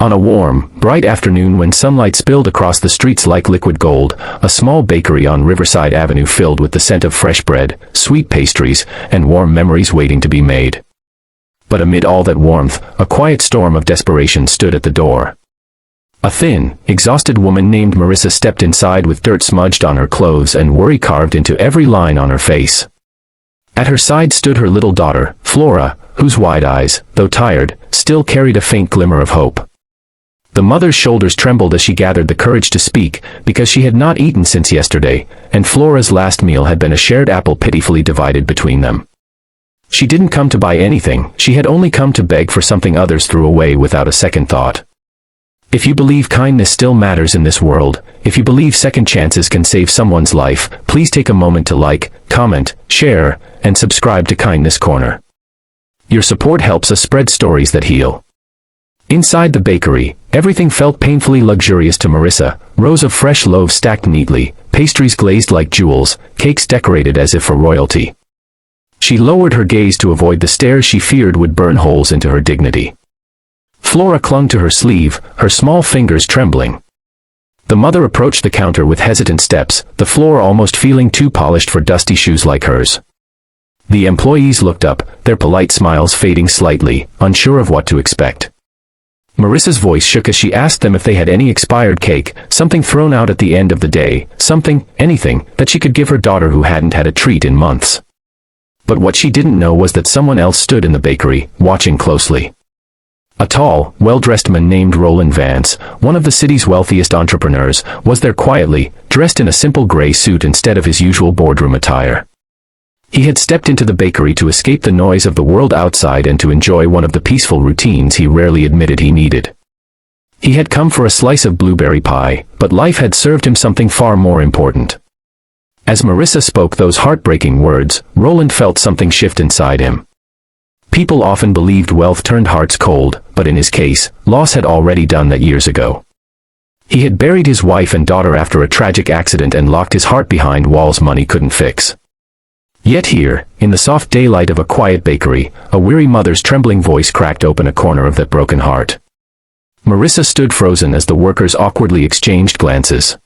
On a warm, bright afternoon when sunlight spilled across the streets like liquid gold, a small bakery on Riverside Avenue filled with the scent of fresh bread, sweet pastries, and warm memories waiting to be made. But amid all that warmth, a quiet storm of desperation stood at the door. A thin, exhausted woman named Marissa stepped inside with dirt smudged on her clothes and worry carved into every line on her face. At her side stood her little daughter, Flora, whose wide eyes, though tired, still carried a faint glimmer of hope. The mother's shoulders trembled as she gathered the courage to speak, because she had not eaten since yesterday, and Flora's last meal had been a shared apple pitifully divided between them. She didn't come to buy anything, she had only come to beg for something others threw away without a second thought. If you believe kindness still matters in this world, if you believe second chances can save someone's life, please take a moment to like, comment, share, and subscribe to Kindness Corner. Your support helps us spread stories that heal. Inside the bakery, everything felt painfully luxurious to Marissa, rows of fresh loaves stacked neatly, pastries glazed like jewels, cakes decorated as if for royalty. She lowered her gaze to avoid the stares she feared would burn holes into her dignity. Flora clung to her sleeve, her small fingers trembling. The mother approached the counter with hesitant steps, the floor almost feeling too polished for dusty shoes like hers. The employees looked up, their polite smiles fading slightly, unsure of what to expect. Marissa's voice shook as she asked them if they had any expired cake, something thrown out at the end of the day, something, anything, that she could give her daughter who hadn't had a treat in months. But what she didn't know was that someone else stood in the bakery, watching closely. A tall, well-dressed man named Roland Vance, one of the city's wealthiest entrepreneurs, was there quietly, dressed in a simple gray suit instead of his usual boardroom attire. He had stepped into the bakery to escape the noise of the world outside and to enjoy one of the peaceful routines he rarely admitted he needed. He had come for a slice of blueberry pie, but life had served him something far more important. As Marissa spoke those heartbreaking words, Roland felt something shift inside him. People often believed wealth turned hearts cold, but in his case, loss had already done that years ago. He had buried his wife and daughter after a tragic accident and locked his heart behind walls money couldn't fix. Yet here, in the soft daylight of a quiet bakery, a weary mother's trembling voice cracked open a corner of that broken heart. Marissa stood frozen as the workers awkwardly exchanged glances.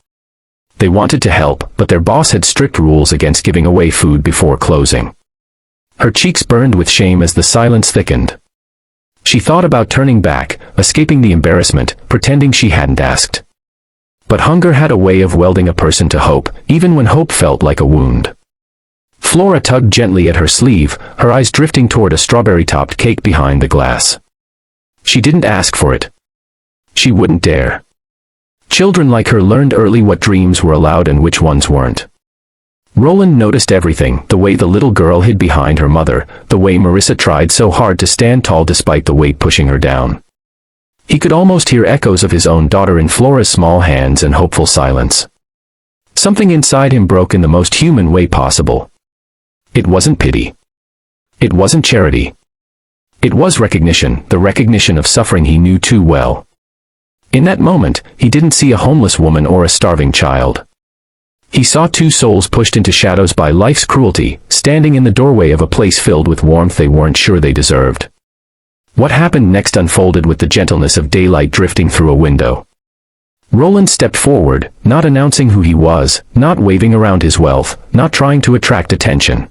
They wanted to help, but their boss had strict rules against giving away food before closing. Her cheeks burned with shame as the silence thickened. She thought about turning back, escaping the embarrassment, pretending she hadn't asked. But hunger had a way of welding a person to hope, even when hope felt like a wound. Flora tugged gently at her sleeve, her eyes drifting toward a strawberry-topped cake behind the glass. She didn't ask for it. She wouldn't dare. Children like her learned early what dreams were allowed and which ones weren't. Roland noticed everything, the way the little girl hid behind her mother, the way Marissa tried so hard to stand tall despite the weight pushing her down. He could almost hear echoes of his own daughter in Flora's small hands and hopeful silence. Something inside him broke in the most human way possible. It wasn't pity. It wasn't charity. It was recognition, the recognition of suffering he knew too well. In that moment, he didn't see a homeless woman or a starving child. He saw two souls pushed into shadows by life's cruelty, standing in the doorway of a place filled with warmth they weren't sure they deserved. What happened next unfolded with the gentleness of daylight drifting through a window. Roland stepped forward, not announcing who he was, not waving around his wealth, not trying to attract attention.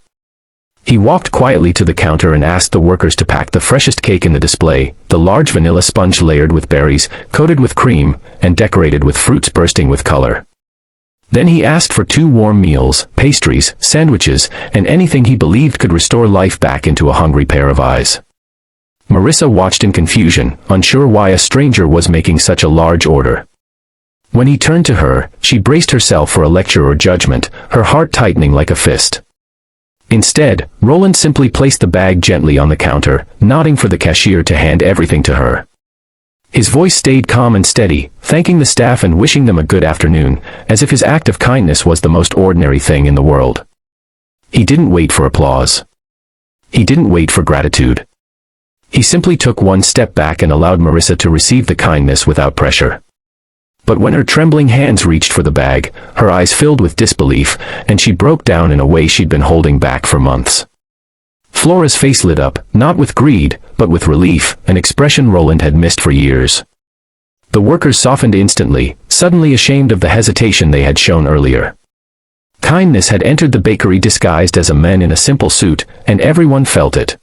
He walked quietly to the counter and asked the workers to pack the freshest cake in the display, the large vanilla sponge layered with berries, coated with cream, and decorated with fruits bursting with color. Then he asked for 2 warm meals, pastries, sandwiches, and anything he believed could restore life back into a hungry pair of eyes. Marissa watched in confusion, unsure why a stranger was making such a large order. When he turned to her, she braced herself for a lecture or judgment, her heart tightening like a fist. Instead, Roland simply placed the bag gently on the counter, nodding for the cashier to hand everything to her. His voice stayed calm and steady, thanking the staff and wishing them a good afternoon, as if his act of kindness was the most ordinary thing in the world. He didn't wait for applause. He didn't wait for gratitude. He simply took one step back and allowed Marissa to receive the kindness without pressure. But when her trembling hands reached for the bag, her eyes filled with disbelief, and she broke down in a way she'd been holding back for months. Flora's face lit up, not with greed, but with relief, an expression Roland had missed for years. The workers softened instantly, suddenly ashamed of the hesitation they had shown earlier. Kindness had entered the bakery disguised as a man in a simple suit, and everyone felt it.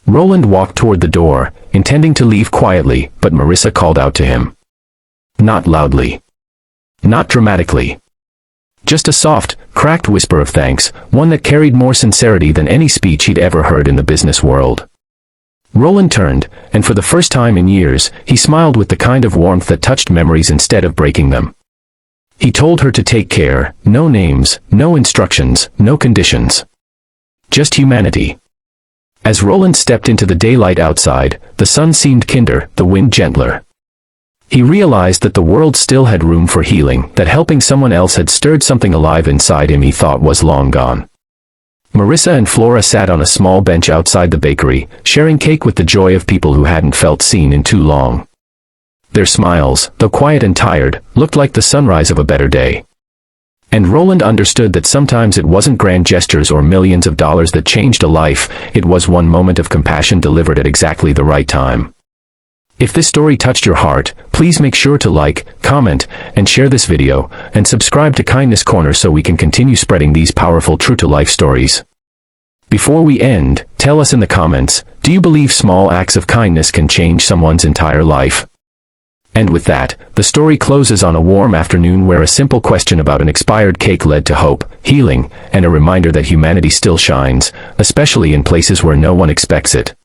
Roland walked toward the door, intending to leave quietly, but Marissa called out to him. Not loudly. Not dramatically. Just a soft, cracked whisper of thanks, one that carried more sincerity than any speech he'd ever heard in the business world. Roland turned, and for the first time in years, he smiled with the kind of warmth that touched memories instead of breaking them. He told her to take care, no names, no instructions, no conditions. Just humanity. As Roland stepped into the daylight outside, the sun seemed kinder, the wind gentler. He realized that the world still had room for healing, that helping someone else had stirred something alive inside him he thought was long gone. Marissa and Flora sat on a small bench outside the bakery, sharing cake with the joy of people who hadn't felt seen in too long. Their smiles, though quiet and tired, looked like the sunrise of a better day. And Roland understood that sometimes it wasn't grand gestures or millions of dollars that changed a life, it was one moment of compassion delivered at exactly the right time. If this story touched your heart, please make sure to like, comment, and share this video, and subscribe to Kindness Corner so we can continue spreading these powerful true-to-life stories. Before we end, tell us in the comments, do you believe small acts of kindness can change someone's entire life? And with that, the story closes on a warm afternoon where a simple question about an expired cake led to hope, healing, and a reminder that humanity still shines, especially in places where no one expects it.